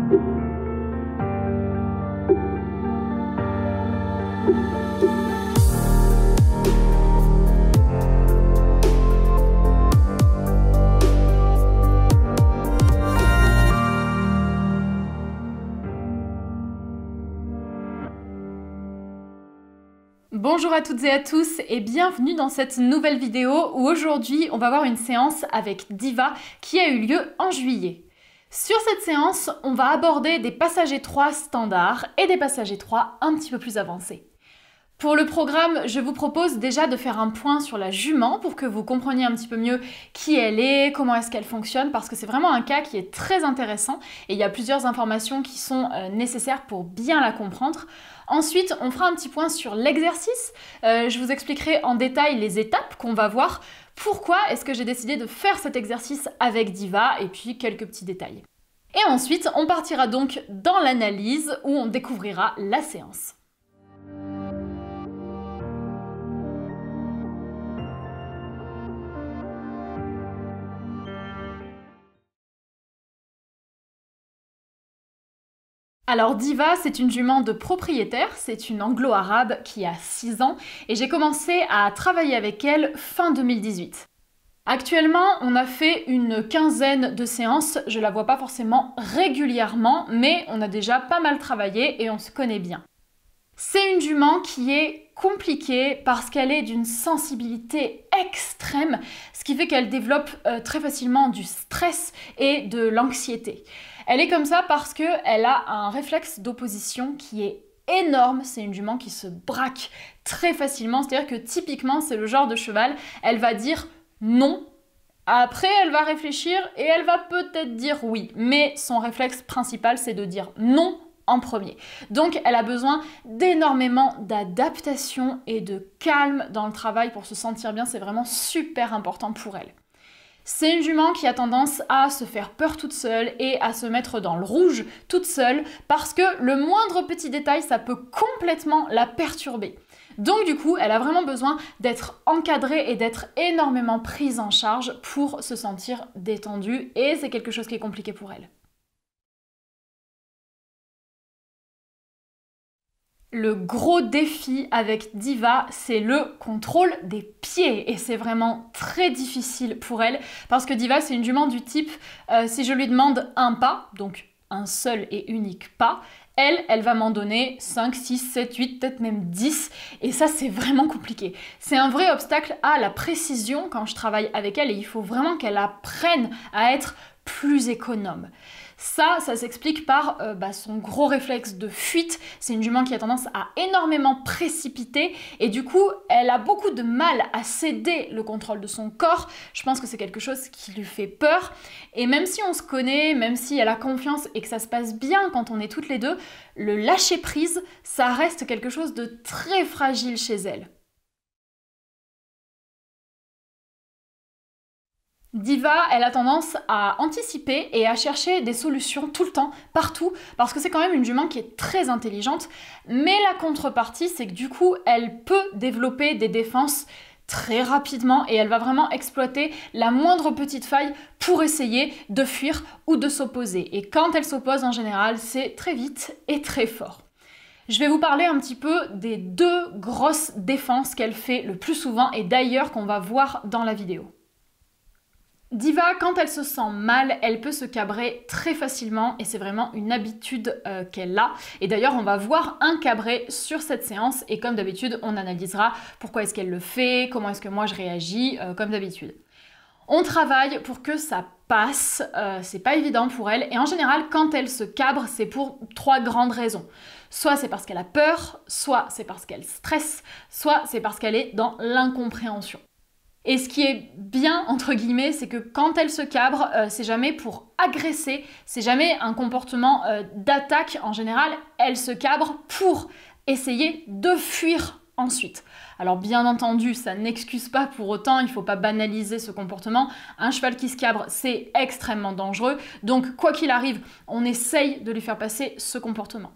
Bonjour à toutes et à tous et bienvenue dans cette nouvelle vidéo où aujourd'hui on va voir une séance avec Diva qui a eu lieu en juillet. Sur cette séance, on va aborder des passages étroits standards et des passages étroits un petit peu plus avancés. Pour le programme, je vous propose déjà de faire un point sur la jument pour que vous compreniez un petit peu mieux qui elle est, comment est-ce qu'elle fonctionne, parce que c'est vraiment un cas qui est très intéressant et il y a plusieurs informations qui sont nécessaires pour bien la comprendre. Ensuite, on fera un petit point sur l'exercice. Je vous expliquerai en détail les étapes qu'on va voir. Pourquoi est-ce que j'ai décidé de faire cet exercice avec Diva et puis quelques petits détails. Et ensuite, on partira donc dans l'analyse où on découvrira la séance. Alors Diva, c'est une jument de propriétaire, c'est une anglo-arabe qui a 6 ans et j'ai commencé à travailler avec elle fin 2018. Actuellement, on a fait une quinzaine de séances, je la vois pas forcément régulièrement, mais on a déjà pas mal travaillé et on se connaît bien. C'est une jument qui est compliquée parce qu'elle est d'une sensibilité extrême, ce qui fait qu'elle développe très facilement du stress et de l'anxiété. Elle est comme ça parce qu'elle a un réflexe d'opposition qui est énorme. C'est une jument qui se braque très facilement, c'est-à-dire que typiquement c'est le genre de cheval, elle va dire non, après elle va réfléchir et elle va peut-être dire oui, mais son réflexe principal c'est de dire non en premier. Donc elle a besoin d'énormément d'adaptation et de calme dans le travail pour se sentir bien, c'est vraiment super important pour elle. C'est une jument qui a tendance à se faire peur toute seule et à se mettre dans le rouge toute seule parce que le moindre petit détail, ça peut complètement la perturber. Donc du coup, elle a vraiment besoin d'être encadrée et d'être énormément prise en charge pour se sentir détendue et c'est quelque chose qui est compliqué pour elle. Le gros défi avec Diva, c'est le contrôle des pieds et c'est vraiment très difficile pour elle parce que Diva, c'est une jument du type si je lui demande un pas, donc un seul et unique pas, elle va m'en donner 5, 6, 7, 8, peut-être même 10 et ça c'est vraiment compliqué. C'est un vrai obstacle à la précision quand je travaille avec elle et il faut vraiment qu'elle apprenne à être plus économe. Ça s'explique par son gros réflexe de fuite. C'est une jument qui a tendance à énormément précipiter et du coup, elle a beaucoup de mal à céder le contrôle de son corps. Je pense que c'est quelque chose qui lui fait peur. Et même si on se connaît, même si elle a confiance et que ça se passe bien quand on est toutes les deux, le lâcher prise, ça reste quelque chose de très fragile chez elle. Diva, elle a tendance à anticiper et à chercher des solutions tout le temps, partout, parce que c'est quand même une jument qui est très intelligente, mais la contrepartie, c'est que du coup, elle peut développer des défenses très rapidement et elle va vraiment exploiter la moindre petite faille pour essayer de fuir ou de s'opposer. Et quand elle s'oppose, en général, c'est très vite et très fort. Je vais vous parler un petit peu des 2 grosses défenses qu'elle fait le plus souvent et d'ailleurs qu'on va voir dans la vidéo. Diva, quand elle se sent mal, elle peut se cabrer très facilement et c'est vraiment une habitude qu'elle a. Et d'ailleurs, on va voir un cabré sur cette séance et comme d'habitude, on analysera pourquoi est-ce qu'elle le fait, comment est-ce que moi je réagis, comme d'habitude. On travaille pour que ça passe, c'est pas évident pour elle et en général, quand elle se cabre, c'est pour 3 grandes raisons. Soit c'est parce qu'elle a peur, soit c'est parce qu'elle stresse, soit c'est parce qu'elle est dans l'incompréhension. Et ce qui est bien, entre guillemets, c'est que quand elle se cabre, c'est jamais pour agresser, c'est jamais un comportement d'attaque. En général, elle se cabre pour essayer de fuir ensuite. Alors bien entendu, ça n'excuse pas pour autant, il ne faut pas banaliser ce comportement. Un cheval qui se cabre, c'est extrêmement dangereux. Donc quoi qu'il arrive, on essaye de lui faire passer ce comportement.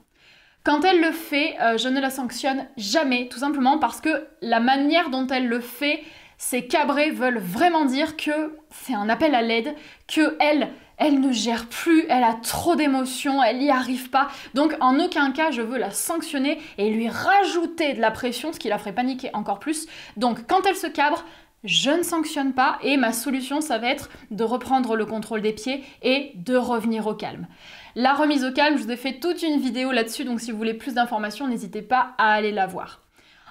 Quand elle le fait, je ne la sanctionne jamais, tout simplement parce que la manière dont elle le fait, Ces cabrés veulent vraiment dire que c'est un appel à l'aide, que elle ne gère plus, elle a trop d'émotions, elle n'y arrive pas. Donc en aucun cas je veux la sanctionner et lui rajouter de la pression, ce qui la ferait paniquer encore plus. Donc quand elle se cabre, je ne sanctionne pas et ma solution, ça va être de reprendre le contrôle des pieds et de revenir au calme. La remise au calme, je vous ai fait toute une vidéo là-dessus, donc si vous voulez plus d'informations, n'hésitez pas à aller la voir.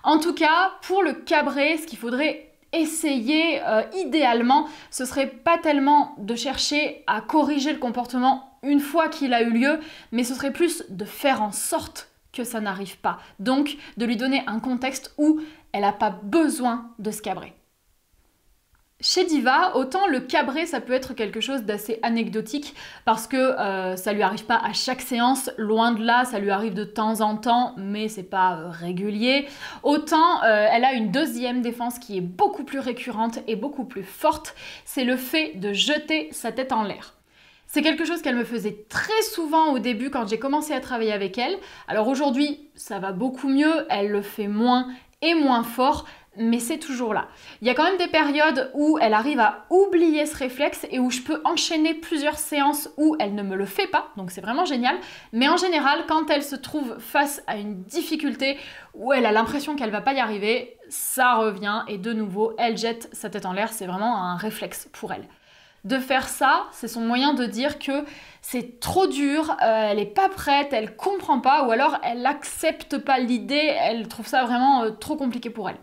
En tout cas, pour le cabré, ce qu'il faudrait essayer idéalement, ce serait pas tellement de chercher à corriger le comportement une fois qu'il a eu lieu, mais ce serait plus de faire en sorte que ça n'arrive pas. Donc, de lui donner un contexte où elle n'a pas besoin de se cabrer. Chez Diva, autant le cabré, ça peut être quelque chose d'assez anecdotique parce que ça lui arrive pas à chaque séance, loin de là, ça lui arrive de temps en temps, mais c'est pas régulier. Autant elle a une deuxième défense qui est beaucoup plus récurrente et beaucoup plus forte, c'est le fait de jeter sa tête en l'air. C'est quelque chose qu'elle me faisait très souvent au début quand j'ai commencé à travailler avec elle. Alors aujourd'hui, ça va beaucoup mieux, elle le fait moins et moins fort, mais c'est toujours là. Il y a quand même des périodes où elle arrive à oublier ce réflexe et où je peux enchaîner plusieurs séances où elle ne me le fait pas, donc c'est vraiment génial. Mais en général, quand elle se trouve face à une difficulté où elle a l'impression qu'elle va pas y arriver, ça revient et de nouveau, elle jette sa tête en l'air, c'est vraiment un réflexe pour elle. De faire ça, c'est son moyen de dire que c'est trop dur, elle est pas prête, elle comprend pas, ou alors elle accepte pas l'idée, elle trouve ça vraiment trop compliqué pour elle.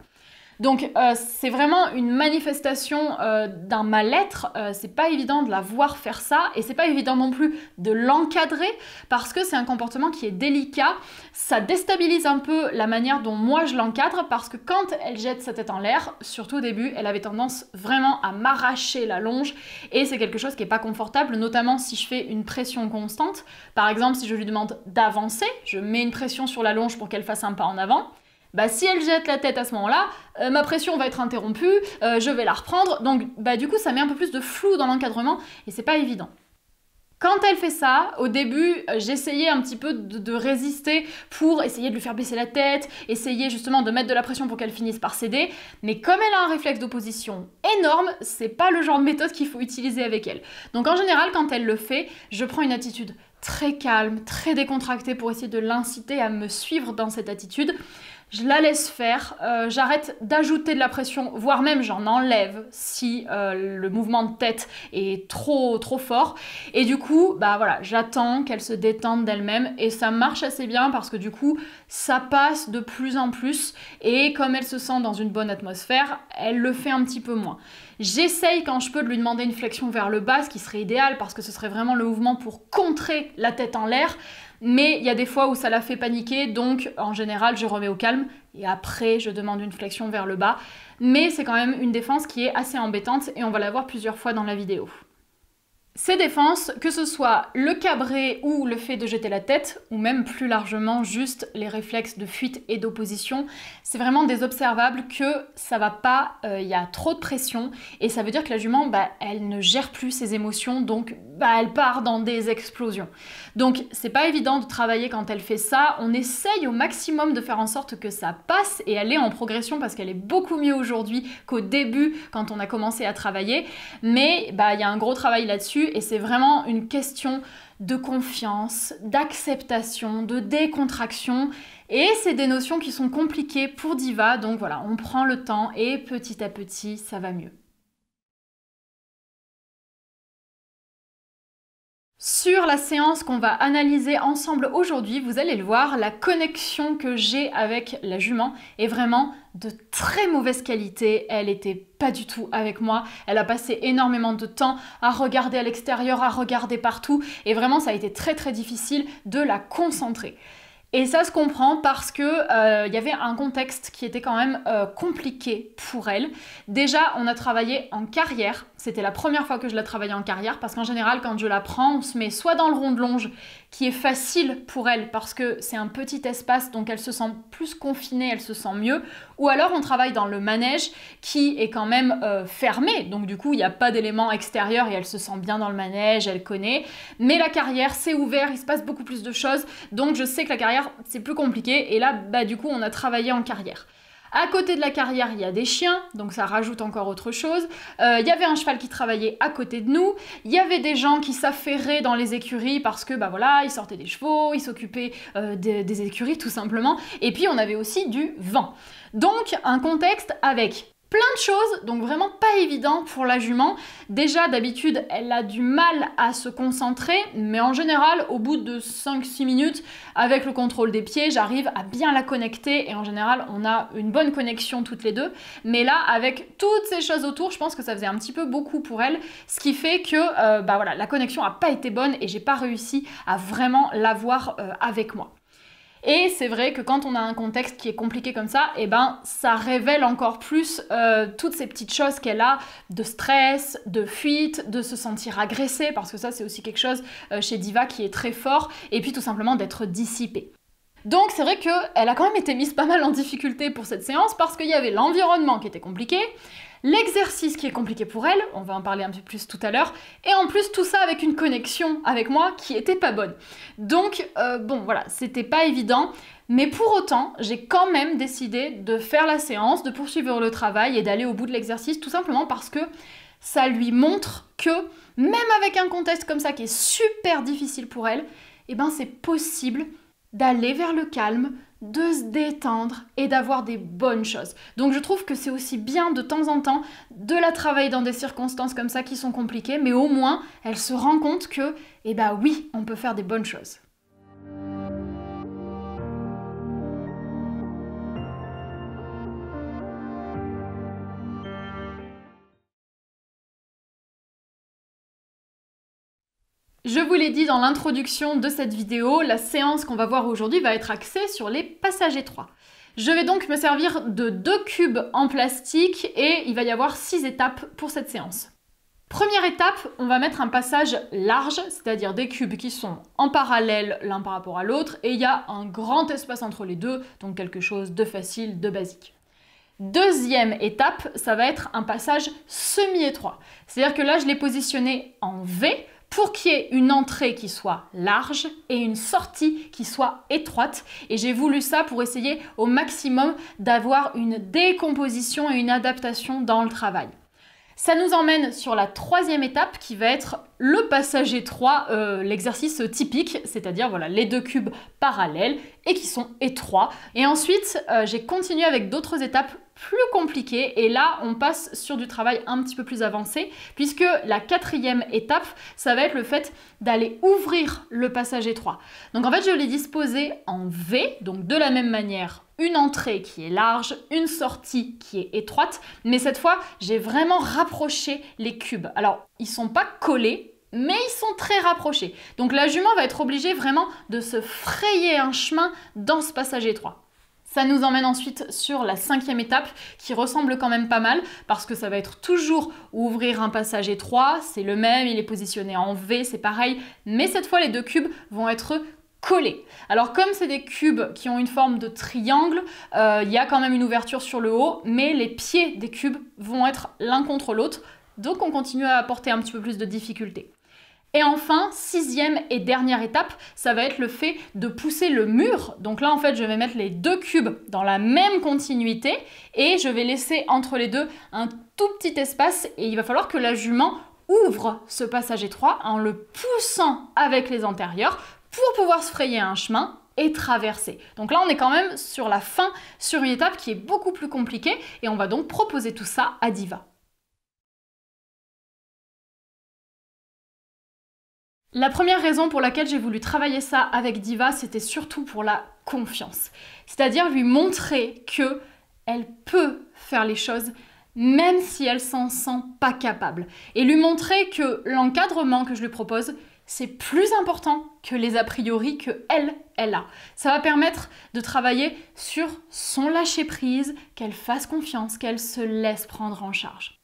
Donc c'est vraiment une manifestation d'un mal-être, c'est pas évident de la voir faire ça et c'est pas évident non plus de l'encadrer parce que c'est un comportement qui est délicat, ça déstabilise un peu la manière dont moi je l'encadre parce que quand elle jette sa tête en l'air, surtout au début, elle avait tendance vraiment à m'arracher la longe et c'est quelque chose qui est pas confortable, notamment si je fais une pression constante. Par exemple, si je lui demande d'avancer, je mets une pression sur la longe pour qu'elle fasse un pas en avant. Bah, si elle jette la tête à ce moment-là, ma pression va être interrompue, je vais la reprendre, donc du coup ça met un peu plus de flou dans l'encadrement et c'est pas évident. Quand elle fait ça, au début, j'essayais un petit peu de résister pour essayer de lui faire baisser la tête, essayer justement de mettre de la pression pour qu'elle finisse par céder, mais comme elle a un réflexe d'opposition énorme, c'est pas le genre de méthode qu'il faut utiliser avec elle. Donc en général, quand elle le fait, je prends une attitude très calme, très décontractée pour essayer de l'inciter à me suivre dans cette attitude. Je la laisse faire, j'arrête d'ajouter de la pression, voire même j'en enlève si le mouvement de tête est trop fort. Et du coup, voilà, j'attends qu'elle se détende d'elle-même et ça marche assez bien parce que du coup, ça passe de plus en plus et comme elle se sent dans une bonne atmosphère, elle le fait un petit peu moins. J'essaye quand je peux de lui demander une flexion vers le bas, ce qui serait idéal parce que ce serait vraiment le mouvement pour contrer la tête en l'air. Mais il y a des fois où ça la fait paniquer, donc en général je remets au calme et après je demande une flexion vers le bas. Mais c'est quand même une défense qui est assez embêtante et on va la voir plusieurs fois dans la vidéo. Ces défenses, que ce soit le cabré ou le fait de jeter la tête, ou même plus largement juste les réflexes de fuite et d'opposition, c'est vraiment des observables que ça va pas, y a trop de pression, et ça veut dire que la jument, elle ne gère plus ses émotions, donc elle part dans des explosions. Donc c'est pas évident de travailler quand elle fait ça, on essaye au maximum de faire en sorte que ça passe, et elle est en progression parce qu'elle est beaucoup mieux aujourd'hui qu'au début quand on a commencé à travailler, mais il y a un gros travail là-dessus, et c'est vraiment une question de confiance, d'acceptation, de décontraction. Et c'est des notions qui sont compliquées pour Diva, donc voilà, on prend le temps et petit à petit, ça va mieux. Sur la séance qu'on va analyser ensemble aujourd'hui, vous allez le voir, la connexion que j'ai avec la jument est vraiment de très mauvaise qualité. Elle était pas du tout avec moi. Elle a passé énormément de temps à regarder à l'extérieur, à regarder partout. Et vraiment, ça a été très difficile de la concentrer. Et ça se comprend parce que y avait un contexte qui était quand même compliqué pour elle. Déjà, on a travaillé en carrière. C'était la première fois que je la travaillais en carrière parce qu'en général, quand je la prends, on se met soit dans le rond de longe qui est facile pour elle parce que c'est un petit espace donc elle se sent plus confinée, elle se sent mieux, ou alors on travaille dans le manège qui est quand même fermé, donc du coup il n'y a pas d'éléments extérieurs et elle se sent bien dans le manège, elle connaît, mais la carrière c'est ouvert, il se passe beaucoup plus de choses, donc je sais que la carrière c'est plus compliqué et là du coup on a travaillé en carrière. À côté de la carrière, il y a des chiens, donc ça rajoute encore autre chose. Il y avait un cheval qui travaillait à côté de nous. Il y avait des gens qui s'affairaient dans les écuries parce que, bah voilà, ils sortaient des chevaux, ils s'occupaient des écuries tout simplement. Et puis on avait aussi du vent. Donc un contexte avec plein de choses, donc vraiment pas évident pour la jument. Déjà, d'habitude, elle a du mal à se concentrer, mais en général, au bout de 5-6 minutes, avec le contrôle des pieds, j'arrive à bien la connecter et en général, on a une bonne connexion toutes les deux. Mais là, avec toutes ces choses autour, je pense que ça faisait un petit peu beaucoup pour elle, ce qui fait que bah voilà, la connexion n'a pas été bonne et j'ai pas réussi à vraiment l'avoir avec moi. Et c'est vrai que quand on a un contexte qui est compliqué comme ça, eh ben, ça révèle encore plus toutes ces petites choses qu'elle a de stress, de fuite, de se sentir agressée, parce que ça c'est aussi quelque chose chez Diva qui est très fort, et puis tout simplement d'être dissipée. Donc c'est vrai qu'elle a quand même été mise pas mal en difficulté pour cette séance, parce qu'il y avait l'environnement qui était compliqué, l'exercice qui est compliqué pour elle, on va en parler un peu plus tout à l'heure, et en plus tout ça avec une connexion avec moi qui était pas bonne. Donc bon voilà, c'était pas évident, mais pour autant, j'ai quand même décidé de faire la séance, de poursuivre le travail et d'aller au bout de l'exercice, tout simplement parce que ça lui montre que même avec un contexte comme ça qui est super difficile pour elle, eh ben c'est possible d'aller vers le calme, de se détendre et d'avoir des bonnes choses. Donc je trouve que c'est aussi bien de temps en temps de la travailler dans des circonstances comme ça qui sont compliquées, mais au moins elle se rend compte que, eh ben oui, on peut faire des bonnes choses. Je vous l'ai dit dans l'introduction de cette vidéo, la séance qu'on va voir aujourd'hui va être axée sur les passages étroits. Je vais donc me servir de 2 cubes en plastique et il va y avoir 6 étapes pour cette séance. Première étape, on va mettre un passage large, c'est-à-dire des cubes qui sont en parallèle l'un par rapport à l'autre et il y a un grand espace entre les deux, donc quelque chose de facile, de basique. Deuxième étape, ça va être un passage semi-étroit. C'est-à-dire que là, je l'ai positionné en V pour qu'il y ait une entrée qui soit large et une sortie qui soit étroite. Et j'ai voulu ça pour essayer au maximum d'avoir une décomposition et une adaptation dans le travail. Ça nous emmène sur la 3e étape qui va être le passage étroit, l'exercice typique, c'est-à-dire voilà, les 2 cubes parallèles et qui sont étroits. Et ensuite, j'ai continué avec d'autres étapes plus compliquées et là, on passe sur du travail un petit peu plus avancé puisque la 4e étape, ça va être le fait d'aller ouvrir le passage étroit. Donc en fait, je l'ai disposé en V, donc de la même manière, une entrée qui est large, une sortie qui est étroite, mais cette fois, j'ai vraiment rapproché les cubes. Alors, ils sont pas collés, mais ils sont très rapprochés. Donc la jument va être obligée vraiment de se frayer un chemin dans ce passage étroit. Ça nous emmène ensuite sur la 5e étape qui ressemble quand même pas mal parce que ça va être toujours ouvrir un passage étroit, c'est le même, il est positionné en V, c'est pareil, mais cette fois les 2 cubes vont être collés. Alors comme c'est des cubes qui ont une forme de triangle, il y a quand même une ouverture sur le haut, mais les pieds des cubes vont être l'un contre l'autre, donc on continue à apporter un petit peu plus de difficulté. Et enfin, 6e et dernière étape, ça va être le fait de pousser le mur. Donc là, en fait, je vais mettre les 2 cubes dans la même continuité et je vais laisser entre les deux un tout petit espace et il va falloir que la jument ouvre ce passage étroit en le poussant avec les antérieurs pour pouvoir se frayer un chemin et traverser. Donc là, on est quand même sur la fin, sur une étape qui est beaucoup plus compliquée et on va donc proposer tout ça à Diva. La première raison pour laquelle j'ai voulu travailler ça avec Diva, c'était surtout pour la confiance. C'est-à-dire lui montrer que elle peut faire les choses même si elle s'en sent pas capable. Et lui montrer que l'encadrement que je lui propose, c'est plus important que les a priori que elle a. Ça va permettre de travailler sur son lâcher-prise, qu'elle fasse confiance, qu'elle se laisse prendre en charge.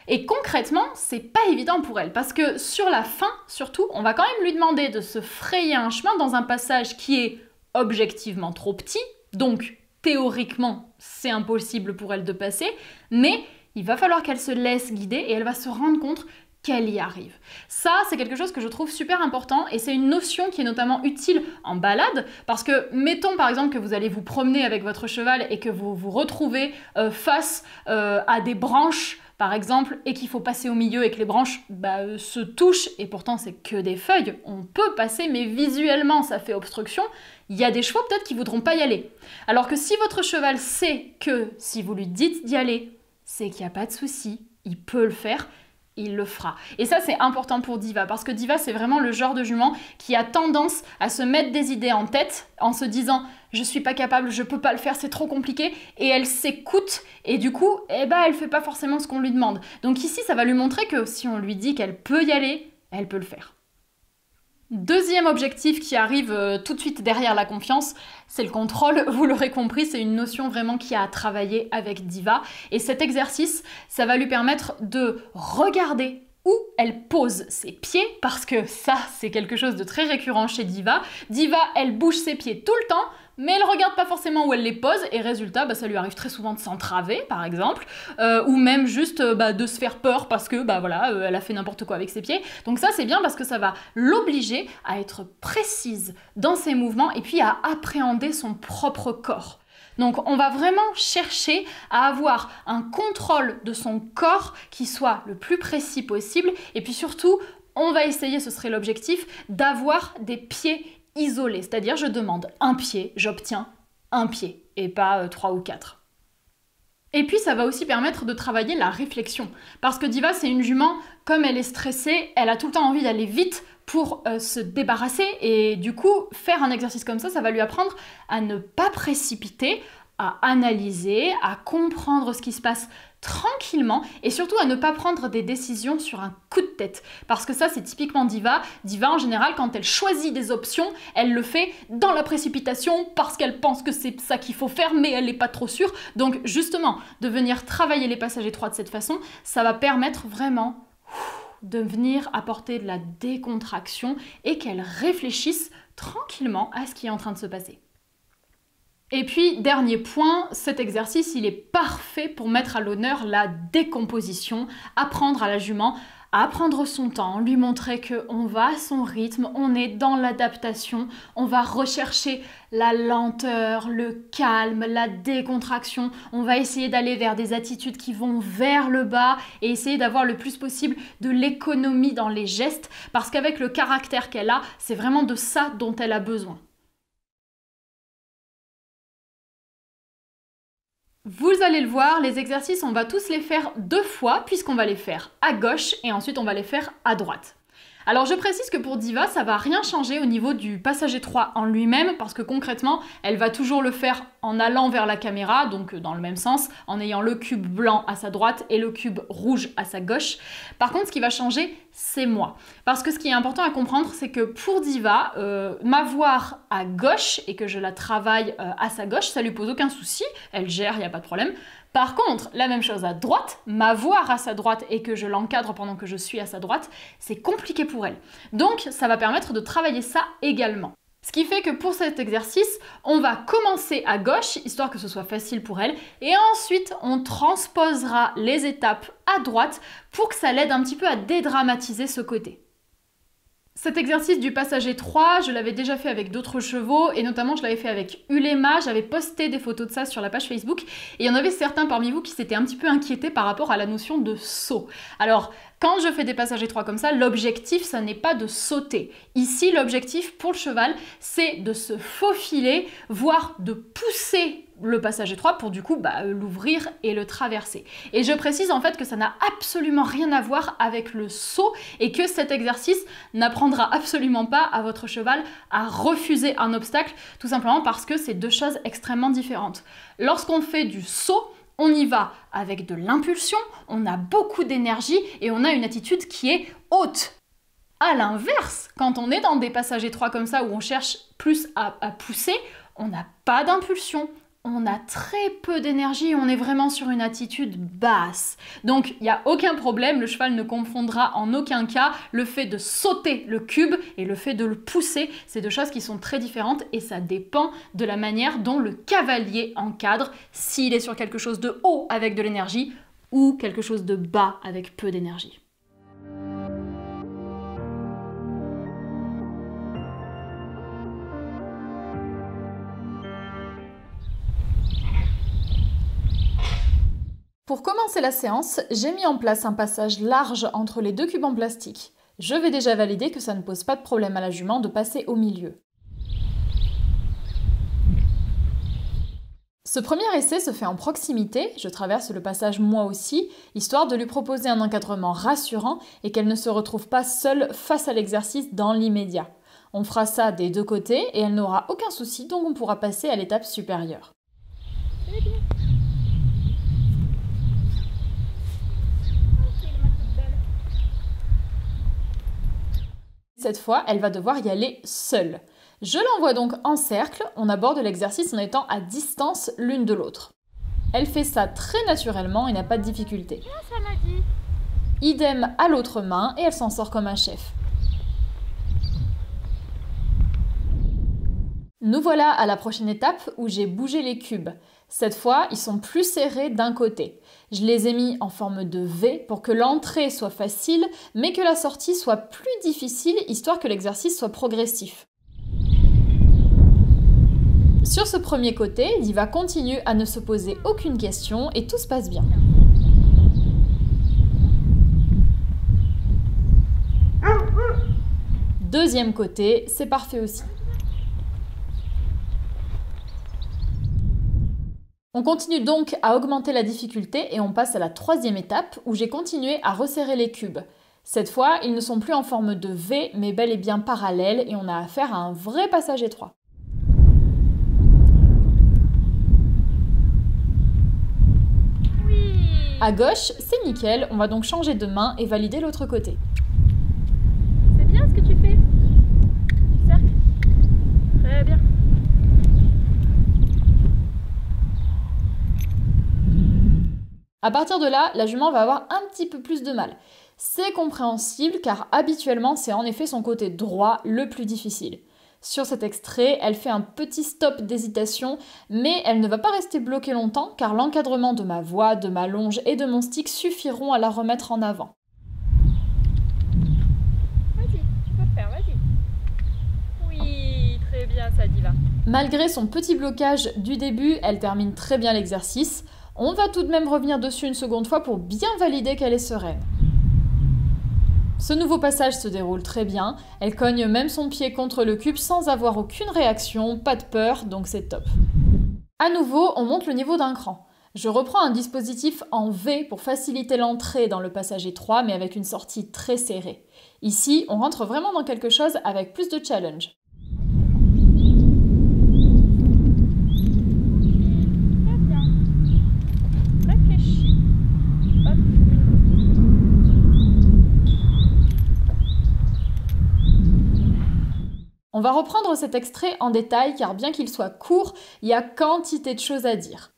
Et concrètement, c'est pas évident pour elle parce que sur la fin, surtout, on va quand même lui demander de se frayer un chemin dans un passage qui est objectivement trop petit, donc théoriquement, c'est impossible pour elle de passer, mais il va falloir qu'elle se laisse guider et elle va se rendre compte qu'elle y arrive. Ça, c'est quelque chose que je trouve super important et c'est une notion qui est notamment utile en balade parce que, mettons par exemple que vous allez vous promener avec votre cheval et que vous vous retrouvez face à des branches par exemple, et qu'il faut passer au milieu et que les branches se touchent, et pourtant c'est que des feuilles, on peut passer, mais visuellement ça fait obstruction, il y a des chevaux peut-être qui voudront pas y aller. Alors que si votre cheval sait que si vous lui dites d'y aller, c'est qu'il n'y a pas de souci, il peut le faire, il le fera. Et ça, c'est important pour Diva, parce que Diva, c'est vraiment le genre de jument qui a tendance à se mettre des idées en tête en se disant « je suis pas capable, je peux pas le faire, c'est trop compliqué » et elle s'écoute et du coup, elle fait pas forcément ce qu'on lui demande. Donc ici, ça va lui montrer que si on lui dit qu'elle peut y aller, elle peut le faire. Deuxième objectif qui arrive tout de suite derrière la confiance, c'est le contrôle. Vous l'aurez compris, c'est une notion vraiment qui a à travailler avec Diva. Et cet exercice, ça va lui permettre de regarder où elle pose ses pieds, parce que ça, c'est quelque chose de très récurrent chez Diva. Diva, elle bouge ses pieds tout le temps, mais elle regarde pas forcément où elle les pose, et résultat, ça lui arrive très souvent de s'entraver, par exemple, ou même juste de se faire peur parce que, elle a fait n'importe quoi avec ses pieds. Donc ça, c'est bien parce que ça va l'obliger à être précise dans ses mouvements et puis à appréhender son propre corps. Donc on va vraiment chercher à avoir un contrôle de son corps qui soit le plus précis possible, et puis surtout, on va essayer, ce serait l'objectif, d'avoir des pieds isolé, c'est-à-dire je demande un pied, j'obtiens un pied et pas 3 ou 4. Et puis ça va aussi permettre de travailler la réflexion, parce que Diva c'est une jument, comme elle est stressée, elle a tout le temps envie d'aller vite pour se débarrasser, et du coup faire un exercice comme ça, ça va lui apprendre à ne pas précipiter, à analyser, à comprendre ce qui se passe tranquillement et surtout à ne pas prendre des décisions sur un coup de tête. Parce que ça, c'est typiquement Diva. Diva, en général, quand elle choisit des options, elle le fait dans la précipitation parce qu'elle pense que c'est ça qu'il faut faire, mais elle n'est pas trop sûre. Donc justement, de venir travailler les passages étroits de cette façon, ça va permettre vraiment de venir apporter de la décontraction et qu'elle réfléchisse tranquillement à ce qui est en train de se passer. Et puis, dernier point, cet exercice, il est parfait pour mettre à l'honneur la décomposition, apprendre à la jument à prendre son temps, lui montrer qu'on va à son rythme, on est dans l'adaptation, on va rechercher la lenteur, le calme, la décontraction, on va essayer d'aller vers des attitudes qui vont vers le bas et essayer d'avoir le plus possible de l'économie dans les gestes, parce qu'avec le caractère qu'elle a, c'est vraiment de ça dont elle a besoin. Vous allez le voir, les exercices, on va tous les faire 2 fois puisqu'on va les faire à gauche et ensuite on va les faire à droite. Alors je précise que pour Diva, ça va rien changer au niveau du passage étroit en lui-même parce que concrètement, elle va toujours le faire en allant vers la caméra, donc dans le même sens, en ayant le cube blanc à sa droite et le cube rouge à sa gauche. Par contre, ce qui va changer, c'est moi. Parce que ce qui est important à comprendre, c'est que pour Diva, m'avoir à gauche et que je la travaille à sa gauche, ça lui pose aucun souci, elle gère, il n'y a pas de problème. Par contre, la même chose à droite, m'avoir à sa droite et que je l'encadre pendant que je suis à sa droite, c'est compliqué pour elle. Donc, ça va permettre de travailler ça également. Ce qui fait que pour cet exercice, on va commencer à gauche, histoire que ce soit facile pour elle, et ensuite on transposera les étapes à droite pour que ça l'aide un petit peu à dédramatiser ce côté. Cet exercice du passage étroit, je l'avais déjà fait avec d'autres chevaux et notamment je l'avais fait avec Ulema, j'avais posté des photos de ça sur la page Facebook et il y en avait certains parmi vous qui s'étaient un petit peu inquiétés par rapport à la notion de saut. Alors, quand je fais des passages étroits comme ça, l'objectif, ça n'est pas de sauter. Ici, l'objectif pour le cheval, c'est de se faufiler, voire de pousser le passage étroit pour du coup l'ouvrir et le traverser. Et je précise en fait que ça n'a absolument rien à voir avec le saut et que cet exercice n'apprendra absolument pas à votre cheval à refuser un obstacle, tout simplement parce que c'est 2 choses extrêmement différentes. Lorsqu'on fait du saut, on y va avec de l'impulsion, on a beaucoup d'énergie et on a une attitude qui est haute. À l'inverse, quand on est dans des passages étroits comme ça où on cherche plus à pousser, on n'a pas d'impulsion. On a très peu d'énergie et on est vraiment sur une attitude basse. Donc, il n'y a aucun problème, le cheval ne confondra en aucun cas le fait de sauter le cube et le fait de le pousser. C'est 2 choses qui sont très différentes et ça dépend de la manière dont le cavalier encadre, s'il est sur quelque chose de haut avec de l'énergie ou quelque chose de bas avec peu d'énergie. Pour commencer la séance, j'ai mis en place un passage large entre les deux cubes en plastique. Je vais déjà valider que ça ne pose pas de problème à la jument de passer au milieu. Ce premier essai se fait en proximité, je traverse le passage moi aussi, histoire de lui proposer un encadrement rassurant et qu'elle ne se retrouve pas seule face à l'exercice dans l'immédiat. On fera ça des deux côtés et elle n'aura aucun souci, donc on pourra passer à l'étape supérieure. Cette fois, elle va devoir y aller seule. Je l'envoie donc en cercle, on aborde l'exercice en étant à distance l'une de l'autre. Elle fait ça très naturellement et n'a pas de difficulté. Idem à l'autre main et elle s'en sort comme un chef. Nous voilà à la prochaine étape où j'ai bougé les cubes. Cette fois, ils sont plus serrés d'un côté. Je les ai mis en forme de V pour que l'entrée soit facile, mais que la sortie soit plus difficile, histoire que l'exercice soit progressif. Sur ce premier côté, Diva continue à ne se poser aucune question et tout se passe bien. Deuxième côté, c'est parfait aussi. On continue donc à augmenter la difficulté et on passe à la troisième étape où j'ai continué à resserrer les cubes. Cette fois, ils ne sont plus en forme de V mais bel et bien parallèles et on a affaire à un vrai passage étroit. Oui. À gauche, c'est nickel, on va donc changer de main et valider l'autre côté. C'est bien ce que tu fais. Cercle. Très bien. À partir de là, la jument va avoir un petit peu plus de mal. C'est compréhensible car habituellement c'est en effet son côté droit le plus difficile. Sur cet extrait, elle fait un petit stop d'hésitation, mais elle ne va pas rester bloquée longtemps car l'encadrement de ma voix, de ma longe et de mon stick suffiront à la remettre en avant. Vas-y, tu peux le faire, vas-y. Oui, très bien ça, Diva. Malgré son petit blocage du début, elle termine très bien l'exercice. On va tout de même revenir dessus une seconde fois pour bien valider qu'elle est sereine. Ce nouveau passage se déroule très bien, elle cogne même son pied contre le cube sans avoir aucune réaction, pas de peur, donc c'est top. À nouveau, on monte le niveau d'un cran. Je reprends un dispositif en V pour faciliter l'entrée dans le passage étroit, mais avec une sortie très serrée. Ici, on rentre vraiment dans quelque chose avec plus de challenge. On va reprendre cet extrait en détail car bien qu'il soit court, il y a quantité de choses à dire.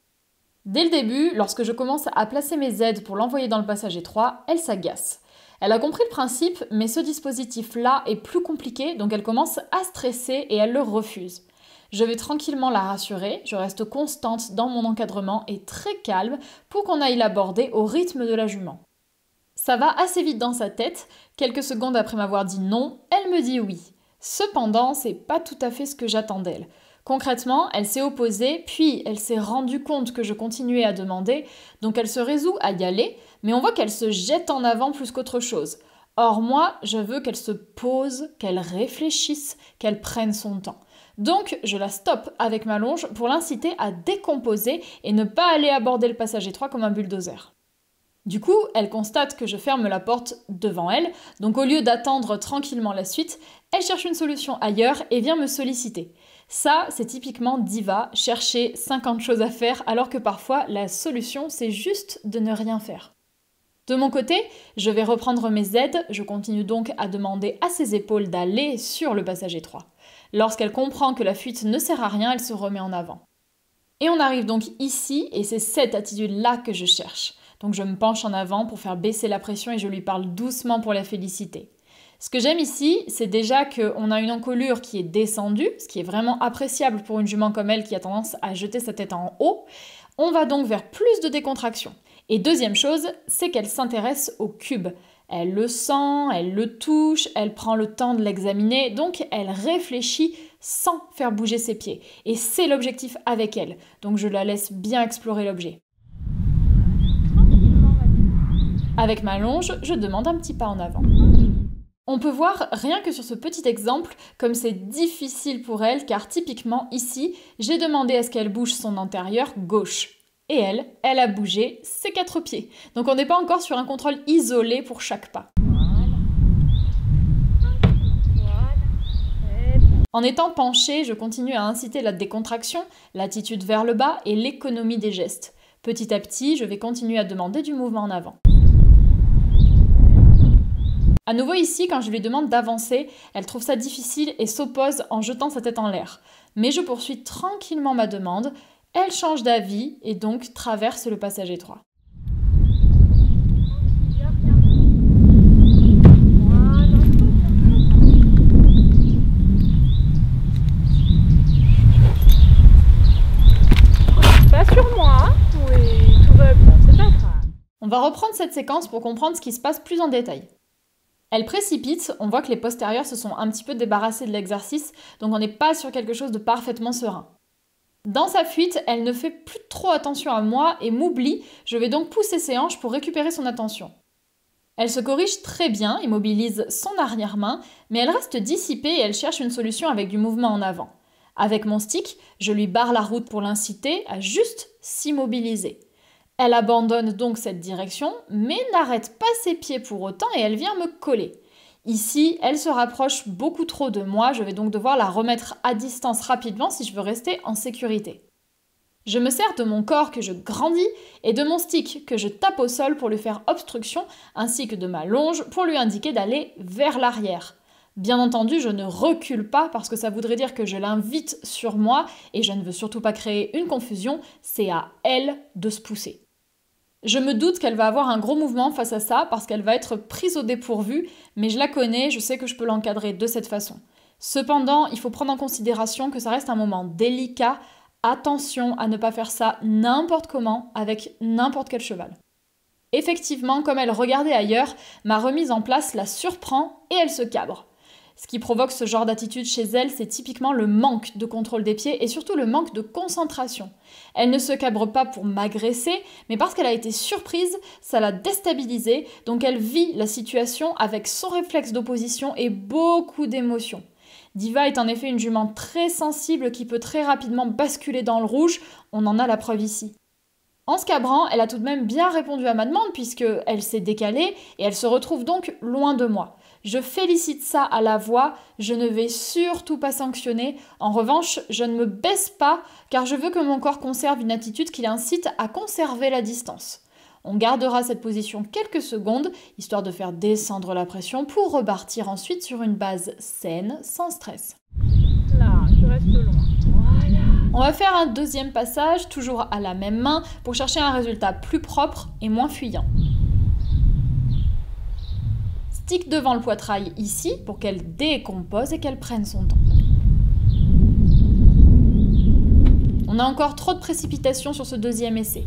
Dès le début, lorsque je commence à placer mes aides pour l'envoyer dans le passage étroit, elle s'agace. Elle a compris le principe, mais ce dispositif-là est plus compliqué, donc elle commence à stresser et elle le refuse. Je vais tranquillement la rassurer, je reste constante dans mon encadrement et très calme pour qu'on aille l'aborder au rythme de la jument. Ça va assez vite dans sa tête, quelques secondes après m'avoir dit non, elle me dit oui. Cependant, c'est pas tout à fait ce que j'attends d'elle. Concrètement, elle s'est opposée, puis elle s'est rendue compte que je continuais à demander, donc elle se résout à y aller, mais on voit qu'elle se jette en avant plus qu'autre chose. Or moi, je veux qu'elle se pose, qu'elle réfléchisse, qu'elle prenne son temps. Donc, je la stoppe avec ma longe pour l'inciter à décomposer et ne pas aller aborder le passage étroit comme un bulldozer. Du coup, elle constate que je ferme la porte devant elle, donc au lieu d'attendre tranquillement la suite, elle cherche une solution ailleurs et vient me solliciter. Ça, c'est typiquement Diva, chercher 50 choses à faire alors que parfois la solution c'est juste de ne rien faire. De mon côté, je vais reprendre mes aides, je continue donc à demander à ses épaules d'aller sur le passage étroit. Lorsqu'elle comprend que la fuite ne sert à rien, elle se remet en avant. Et on arrive donc ici, et c'est cette attitude-là que je cherche. Donc je me penche en avant pour faire baisser la pression et je lui parle doucement pour la féliciter. Ce que j'aime ici, c'est déjà qu'on a une encolure qui est descendue, ce qui est vraiment appréciable pour une jument comme elle qui a tendance à jeter sa tête en haut. On va donc vers plus de décontraction. Et deuxième chose, c'est qu'elle s'intéresse au cube. Elle le sent, elle le touche, elle prend le temps de l'examiner, donc elle réfléchit sans faire bouger ses pieds. Et c'est l'objectif avec elle, donc je la laisse bien explorer l'objet. Avec ma longe, je demande un petit pas en avant. On peut voir, rien que sur ce petit exemple, comme c'est difficile pour elle, car typiquement ici, j'ai demandé à ce qu'elle bouge son antérieur gauche. Et elle a bougé ses 4 pieds. Donc on n'est pas encore sur un contrôle isolé pour chaque pas. En étant penchée, je continue à inciter la décontraction, l'attitude vers le bas et l'économie des gestes. Petit à petit, je vais continuer à demander du mouvement en avant. À nouveau ici, quand je lui demande d'avancer, elle trouve ça difficile et s'oppose en jetant sa tête en l'air. Mais je poursuis tranquillement ma demande. Elle change d'avis et donc traverse le passage étroit. Pas sur moi, oui, tout va bien, c'est pas grave. On va reprendre cette séquence pour comprendre ce qui se passe plus en détail. Elle précipite, on voit que les postérieurs se sont un petit peu débarrassés de l'exercice, donc on n'est pas sur quelque chose de parfaitement serein. Dans sa fuite, elle ne fait plus trop attention à moi et m'oublie, je vais donc pousser ses hanches pour récupérer son attention. Elle se corrige très bien et mobilise son arrière-main, mais elle reste dissipée et elle cherche une solution avec du mouvement en avant. Avec mon stick, je lui barre la route pour l'inciter à juste s'immobiliser. Elle abandonne donc cette direction, mais n'arrête pas ses pieds pour autant et elle vient me coller. Ici, elle se rapproche beaucoup trop de moi, je vais donc devoir la remettre à distance rapidement si je veux rester en sécurité. Je me sers de mon corps que je grandis et de mon stick que je tape au sol pour lui faire obstruction, ainsi que de ma longe pour lui indiquer d'aller vers l'arrière. Bien entendu, je ne recule pas parce que ça voudrait dire que je l'invite sur moi et je ne veux surtout pas créer une confusion, c'est à elle de se pousser. Je me doute qu'elle va avoir un gros mouvement face à ça parce qu'elle va être prise au dépourvu, mais je la connais, je sais que je peux l'encadrer de cette façon. Cependant, il faut prendre en considération que ça reste un moment délicat. Attention à ne pas faire ça n'importe comment avec n'importe quel cheval. Effectivement, comme elle regardait ailleurs, ma remise en place la surprend et elle se cabre. Ce qui provoque ce genre d'attitude chez elle, c'est typiquement le manque de contrôle des pieds et surtout le manque de concentration. Elle ne se cabre pas pour m'agresser, mais parce qu'elle a été surprise, ça l'a déstabilisée, donc elle vit la situation avec son réflexe d'opposition et beaucoup d'émotions. Diva est en effet une jument très sensible qui peut très rapidement basculer dans le rouge, on en a la preuve ici. En se cabrant, elle a tout de même bien répondu à ma demande puisqu'elle s'est décalée et elle se retrouve donc loin de moi. Je félicite ça à la voix, je ne vais surtout pas sanctionner. En revanche, je ne me baisse pas car je veux que mon corps conserve une attitude qui l'incite à conserver la distance. On gardera cette position quelques secondes, histoire de faire descendre la pression pour repartir ensuite sur une base saine, sans stress. Là, tu restes loin. Voilà. On va faire un deuxième passage, toujours à la même main, pour chercher un résultat plus propre et moins fuyant. Stick devant le poitrail ici, pour qu'elle décompose et qu'elle prenne son temps. On a encore trop de précipitation sur ce deuxième essai.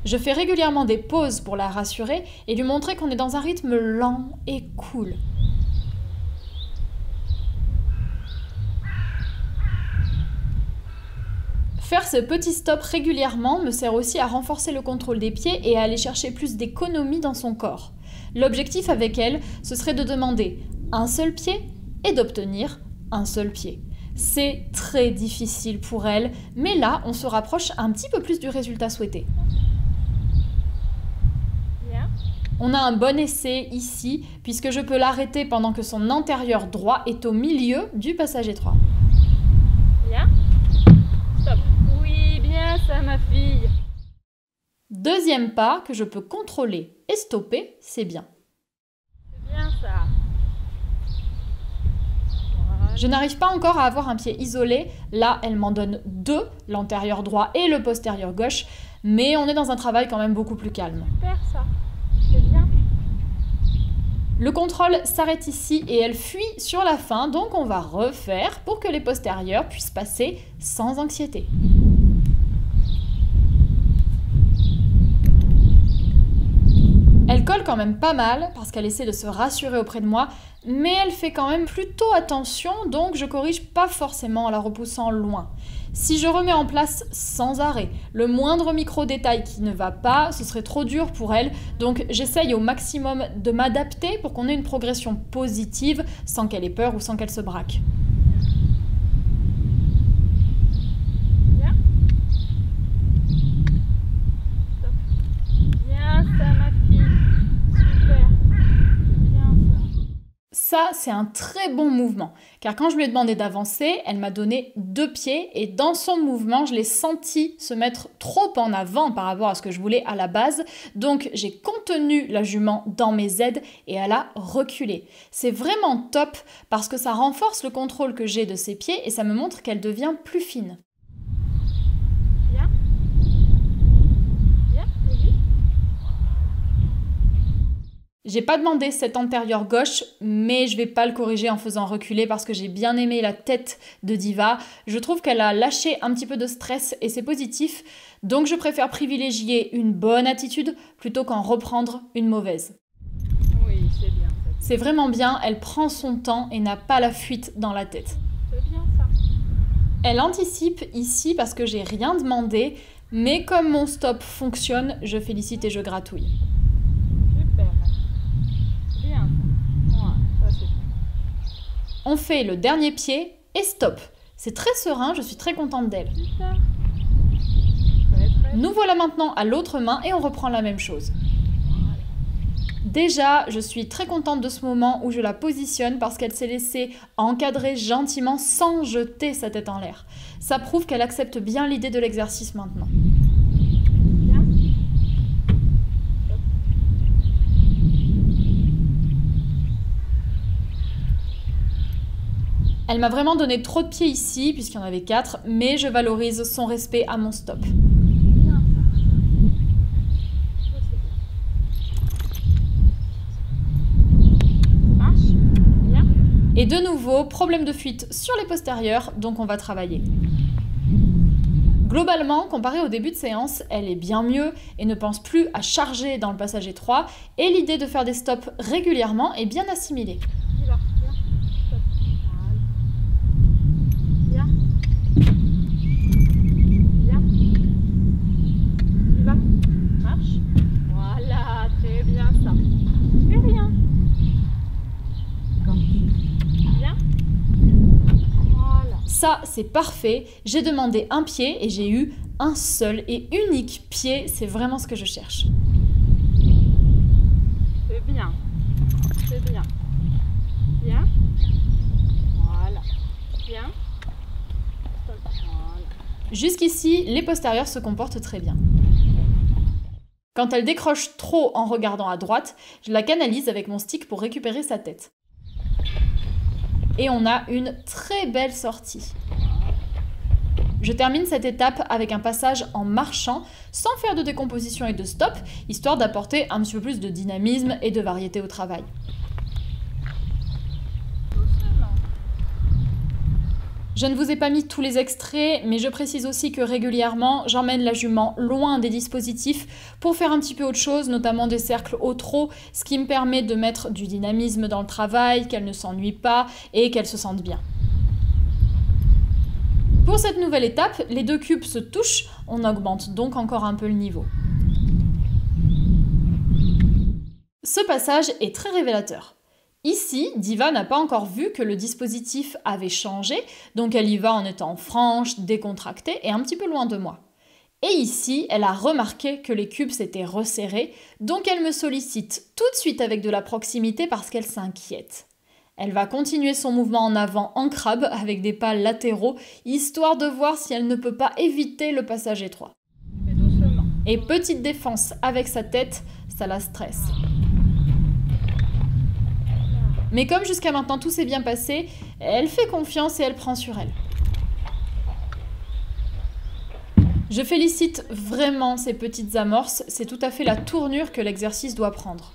Je fais régulièrement des pauses pour la rassurer et lui montrer qu'on est dans un rythme lent et cool. Faire ce petit stop régulièrement me sert aussi à renforcer le contrôle des pieds et à aller chercher plus d'économie dans son corps. L'objectif avec elle, ce serait de demander un seul pied et d'obtenir un seul pied. C'est très difficile pour elle, mais là, on se rapproche un petit peu plus du résultat souhaité. On a un bon essai ici, puisque je peux l'arrêter pendant que son antérieur droit est au milieu du passage étroit. Bien. Stop. Oui, bien ça, ma fille. Deuxième pas que je peux contrôler et stopper, c'est bien. C'est bien ça. Voilà. Je n'arrive pas encore à avoir un pied isolé. Là, elle m'en donne 2, l'antérieur droit et le postérieur gauche. Mais on est dans un travail quand même beaucoup plus calme. Super ça. C'est bien. Le contrôle s'arrête ici et elle fuit sur la fin, donc on va refaire pour que les postérieurs puissent passer sans anxiété. Elle colle quand même pas mal parce qu'elle essaie de se rassurer auprès de moi, mais elle fait quand même plutôt attention, donc je corrige pas forcément en la repoussant loin. Si je remets en place sans arrêt le moindre micro-détail qui ne va pas, ce serait trop dur pour elle, donc j'essaye au maximum de m'adapter pour qu'on ait une progression positive sans qu'elle ait peur ou sans qu'elle se braque. Bien. Top. Bien ça ma fille. Super. Bien ça. Ça, c'est un très bon mouvement, car quand je lui ai demandé d'avancer, elle m'a donné 2 pieds et dans son mouvement, je l'ai senti se mettre trop en avant par rapport à ce que je voulais à la base, donc j'ai contenu la jument dans mes aides et elle a reculé. C'est vraiment top parce que ça renforce le contrôle que j'ai de ses pieds et ça me montre qu'elle devient plus fine. Bien. Bien. Oui. J'ai pas demandé cet antérieur gauche, mais je vais pas le corriger en faisant reculer parce que j'ai bien aimé la tête de Diva. Je trouve qu'elle a lâché un petit peu de stress et c'est positif, donc je préfère privilégier une bonne attitude plutôt qu'en reprendre une mauvaise. Oui, c'est bien. C'est vraiment bien, elle prend son temps et n'a pas la fuite dans la tête. C'est bien ça. Elle anticipe ici parce que j'ai rien demandé, mais comme mon stop fonctionne, je félicite et je gratouille. Super. Bien ça. Ouais, ça c'est bien. On fait le dernier pied et stop. C'est très serein, je suis très contente d'elle. Super. Très très. Nous voilà maintenant à l'autre main et on reprend la même chose. Déjà, je suis très contente de ce moment où je la positionne parce qu'elle s'est laissée encadrer gentiment sans jeter sa tête en l'air. Ça prouve qu'elle accepte bien l'idée de l'exercice maintenant. Bien. Top. Elle m'a vraiment donné trop de pieds ici, puisqu'il y en avait 4, mais je valorise son respect à mon stop. Bien ça. Ça, c'est bien. Marche. Bien. Et de nouveau, problème de fuite sur les postérieurs, donc on va travailler. Globalement, comparé au début de séance, elle est bien mieux et ne pense plus à charger dans le passage étroit, et l'idée de faire des stops régulièrement est bien assimilée. Y va. Bien. Top. Voilà. Bien. Bien. Y va. Marche. Voilà, très bien ça. Fais rien. D'accord. Bien. Voilà. Ça, c'est parfait. J'ai demandé un pied et j'ai eu un seul et unique pied. C'est vraiment ce que je cherche. C'est bien. C'est bien. Bien. Voilà. Bien. Stop. Voilà. Jusqu'ici, les postérieurs se comportent très bien. Quand elle décroche trop en regardant à droite, je la canalise avec mon stick pour récupérer sa tête. Et on a une très belle sortie. Je termine cette étape avec un passage en marchant, sans faire de décomposition et de stop, histoire d'apporter un petit peu plus de dynamisme et de variété au travail. Doucement. Je ne vous ai pas mis tous les extraits, mais je précise aussi que régulièrement, j'emmène la jument loin des dispositifs pour faire un petit peu autre chose, notamment des cercles au trot, ce qui me permet de mettre du dynamisme dans le travail, qu'elle ne s'ennuie pas et qu'elle se sente bien. Pour cette nouvelle étape, les 2 cubes se touchent, on augmente donc encore un peu le niveau. Ce passage est très révélateur. Ici, Diva n'a pas encore vu que le dispositif avait changé, donc elle y va en étant franche, décontractée et un petit peu loin de moi. Et ici, elle a remarqué que les cubes s'étaient resserrés, donc elle me sollicite tout de suite avec de la proximité parce qu'elle s'inquiète. Elle va continuer son mouvement en avant en crabe avec des pas latéraux, histoire de voir si elle ne peut pas éviter le passage étroit. Fais doucement. Et petite défense avec sa tête, ça la stresse. Mais comme jusqu'à maintenant tout s'est bien passé, elle fait confiance et elle prend sur elle. Je félicite vraiment ces petites amorces, c'est tout à fait la tournure que l'exercice doit prendre.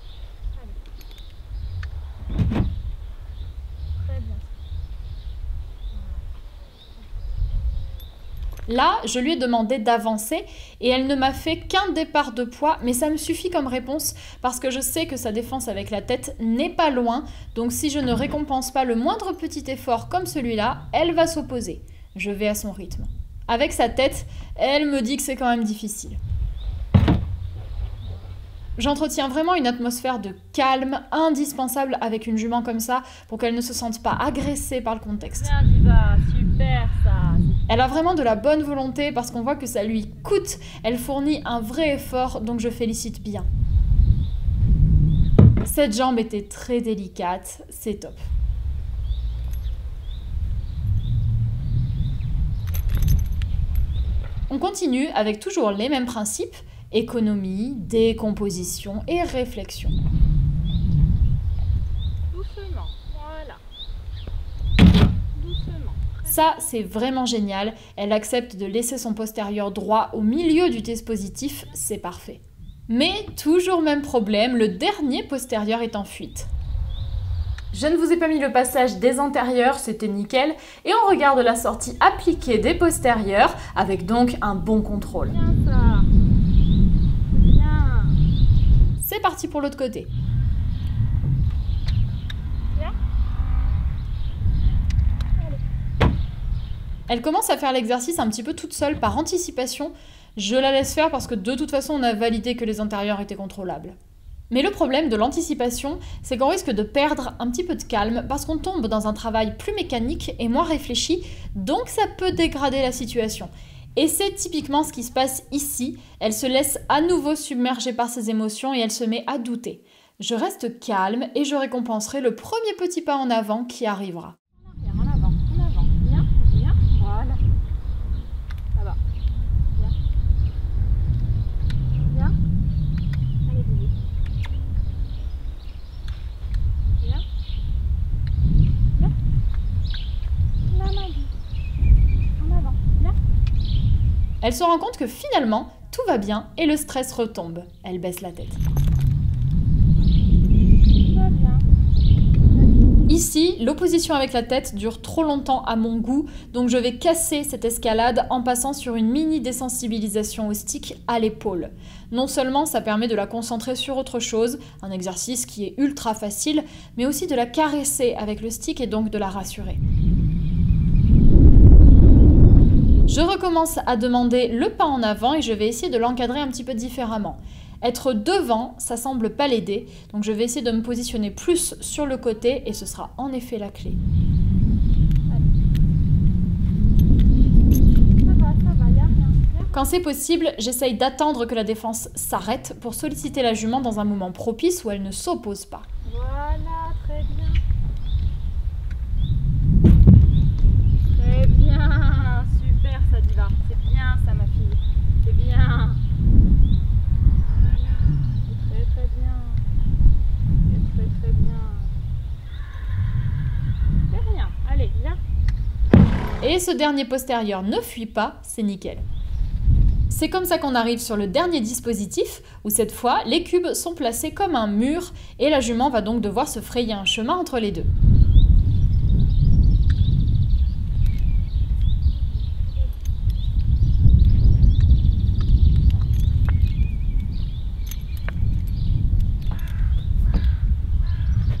Très bien. Là, je lui ai demandé d'avancer et elle ne m'a fait qu'un départ de poids, mais ça me suffit comme réponse parce que je sais que sa défense avec la tête n'est pas loin, donc si je ne récompense pas le moindre petit effort comme celui-là, elle va s'opposer. Je vais à son rythme. Avec sa tête, elle me dit que c'est quand même difficile. J'entretiens vraiment une atmosphère de calme indispensable avec une jument comme ça pour qu'elle ne se sente pas agressée par le contexte. Bien, Diva, super ça. Elle a vraiment de la bonne volonté parce qu'on voit que ça lui coûte. Elle fournit un vrai effort, donc je félicite bien. Cette jambe était très délicate, c'est top. On continue avec toujours les mêmes principes, économie, décomposition et réflexion. Doucement, voilà. Doucement. Ça, c'est vraiment génial. Elle accepte de laisser son postérieur droit au milieu du dispositif, c'est parfait. Mais toujours même problème, le dernier postérieur est en fuite. Je ne vous ai pas mis le passage des antérieurs, c'était nickel, et on regarde la sortie appliquée des postérieurs, avec donc un bon contrôle. Bien ça. Bien. C'est parti pour l'autre côté. Bien. Elle commence à faire l'exercice un petit peu toute seule par anticipation. Je la laisse faire parce que de toute façon on a validé que les antérieurs étaient contrôlables. Mais le problème de l'anticipation, c'est qu'on risque de perdre un petit peu de calme parce qu'on tombe dans un travail plus mécanique et moins réfléchi, donc ça peut dégrader la situation. Et c'est typiquement ce qui se passe ici. Elle se laisse à nouveau submerger par ses émotions et elle se met à douter. Je reste calme et je récompenserai le premier petit pas en avant qui arrivera. En avant, bien, bien, voilà. Ça va. Bien. Bien. Allez, bébé. Bien. Bien. La main en avant. Bien. Elle se rend compte que finalement, tout va bien et le stress retombe. Elle baisse la tête. Très bien. Ici, l'opposition avec la tête dure trop longtemps à mon goût, donc je vais casser cette escalade en passant sur une mini désensibilisation au stick à l'épaule. Non seulement ça permet de la concentrer sur autre chose, un exercice qui est ultra facile, mais aussi de la caresser avec le stick et donc de la rassurer. Je recommence à demander le pas en avant et je vais essayer de l'encadrer un petit peu différemment. Être devant, ça semble pas l'aider, donc je vais essayer de me positionner plus sur le côté et ce sera en effet la clé. Ça va, y a rien. Quand c'est possible, j'essaye d'attendre que la défense s'arrête pour solliciter la jument dans un moment propice où elle ne s'oppose pas. Voilà, très bien. Très bien, super ça Diva. C'est bien ça ma fille. C'est bien. C'est très bien. C'est très bien. C'est rien. Allez, viens. Et ce dernier postérieur ne fuit pas, c'est nickel. C'est comme ça qu'on arrive sur le dernier dispositif, où cette fois, les cubes sont placés comme un mur, et la jument va donc devoir se frayer un chemin entre les deux.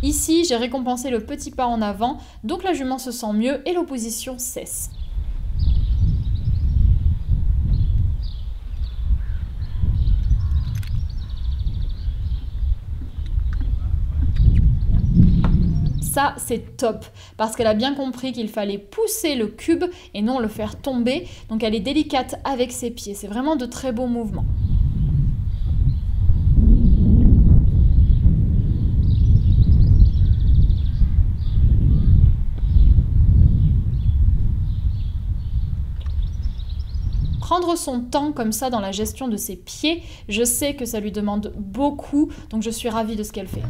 Ici, j'ai récompensé le petit pas en avant, donc la jument se sent mieux et l'opposition cesse. Ça, c'est top, parce qu'elle a bien compris qu'il fallait pousser le cube et non le faire tomber, donc elle est délicate avec ses pieds. C'est vraiment de très beaux mouvements. Prendre son temps comme ça dans la gestion de ses pieds, je sais que ça lui demande beaucoup, donc je suis ravie de ce qu'elle fait.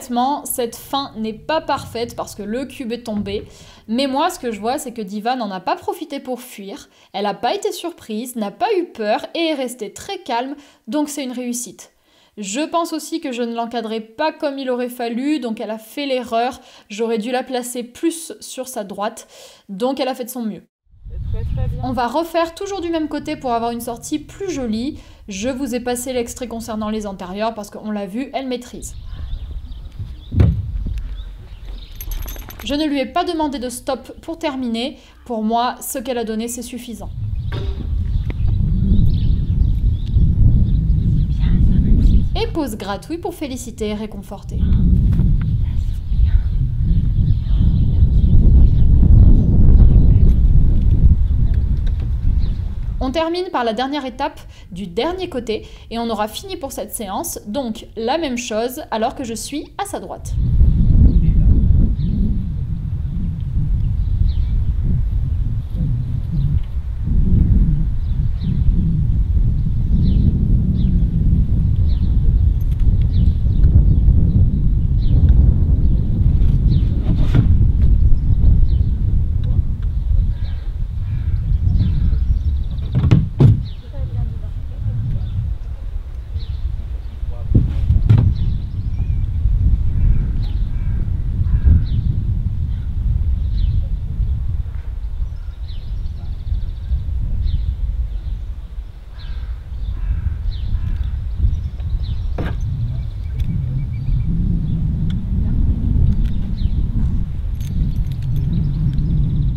Concrètement, cette fin n'est pas parfaite parce que le cube est tombé. Mais moi, ce que je vois, c'est que Diva n'en a pas profité pour fuir. Elle n'a pas été surprise, n'a pas eu peur et est restée très calme. Donc c'est une réussite. Je pense aussi que je ne l'encadrais pas comme il aurait fallu, donc elle a fait l'erreur. J'aurais dû la placer plus sur sa droite, donc elle a fait de son mieux. Très bien. On va refaire toujours du même côté pour avoir une sortie plus jolie. Je vous ai passé l'extrait concernant les antérieurs parce qu'on l'a vu, elle maîtrise. Je ne lui ai pas demandé de stop pour terminer. Pour moi, ce qu'elle a donné, c'est suffisant. Et pause gratuite pour féliciter et réconforter. On termine par la dernière étape du dernier côté et on aura fini pour cette séance. Donc la même chose alors que je suis à sa droite.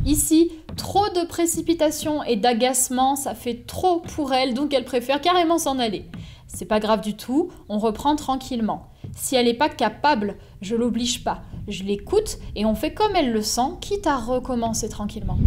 Ici, trop de précipitation et d'agacement, ça fait trop pour elle, donc elle préfère carrément s'en aller. C'est pas grave du tout, on reprend tranquillement. Si elle n'est pas capable, je l'oblige pas. Je l'écoute et on fait comme elle le sent, quitte à recommencer tranquillement.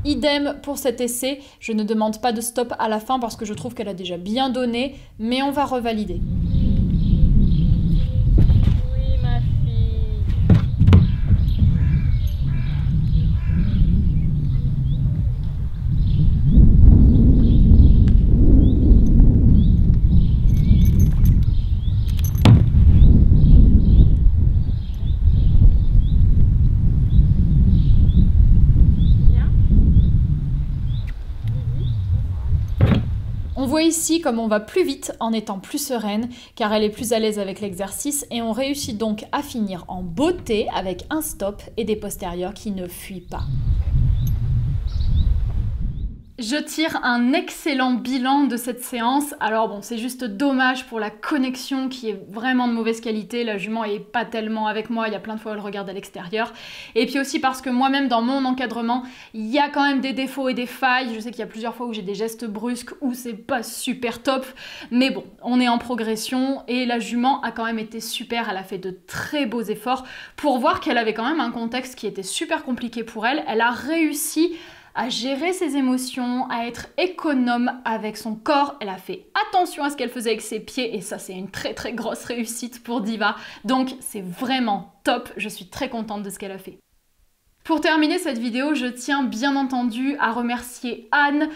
Idem pour cet essai, je ne demande pas de stop à la fin parce que je trouve qu'elle a déjà bien donné, mais on va revalider. Oui, ma fille. On voit ici comme on va plus vite en étant plus sereine, car elle est plus à l'aise avec l'exercice et on réussit donc à finir en beauté avec un stop et des postérieurs qui ne fuient pas. Je tire un excellent bilan de cette séance. Alors bon, c'est juste dommage pour la connexion qui est vraiment de mauvaise qualité. La jument est pas tellement avec moi, il y a plein de fois où elle regarde à l'extérieur. Et puis aussi parce que moi-même dans mon encadrement, il y a quand même des défauts et des failles. Je sais qu'il y a plusieurs fois où j'ai des gestes brusques où c'est pas super top. Mais bon, on est en progression et la jument a quand même été super. Elle a fait de très beaux efforts pour voir qu'elle avait quand même un contexte qui était super compliqué pour elle. Elle a réussi à gérer ses émotions, à être économe avec son corps. Elle a fait attention à ce qu'elle faisait avec ses pieds et ça c'est une très très grosse réussite pour Diva. Donc c'est vraiment top, je suis très contente de ce qu'elle a fait. Pour terminer cette vidéo, je tiens bien entendu à remercier Anne,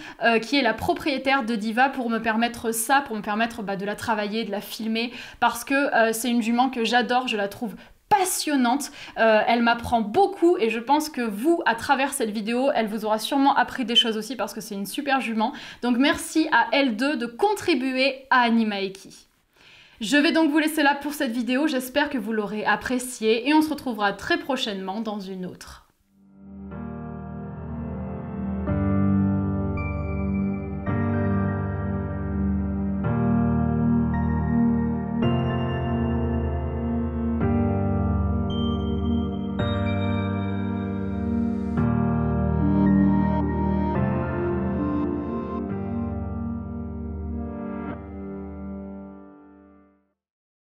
qui est la propriétaire de Diva, pour me permettre ça, pour me permettre de la travailler, de la filmer, parce que c'est une jument que j'adore, je la trouve passionnante, elle m'apprend beaucoup et je pense que vous, à travers cette vidéo, elle vous aura sûrement appris des choses aussi parce que c'est une super jument. Donc merci à L2 de contribuer à Animaeki. Je vais donc vous laisser là pour cette vidéo, j'espère que vous l'aurez appréciée et on se retrouvera très prochainement dans une autre.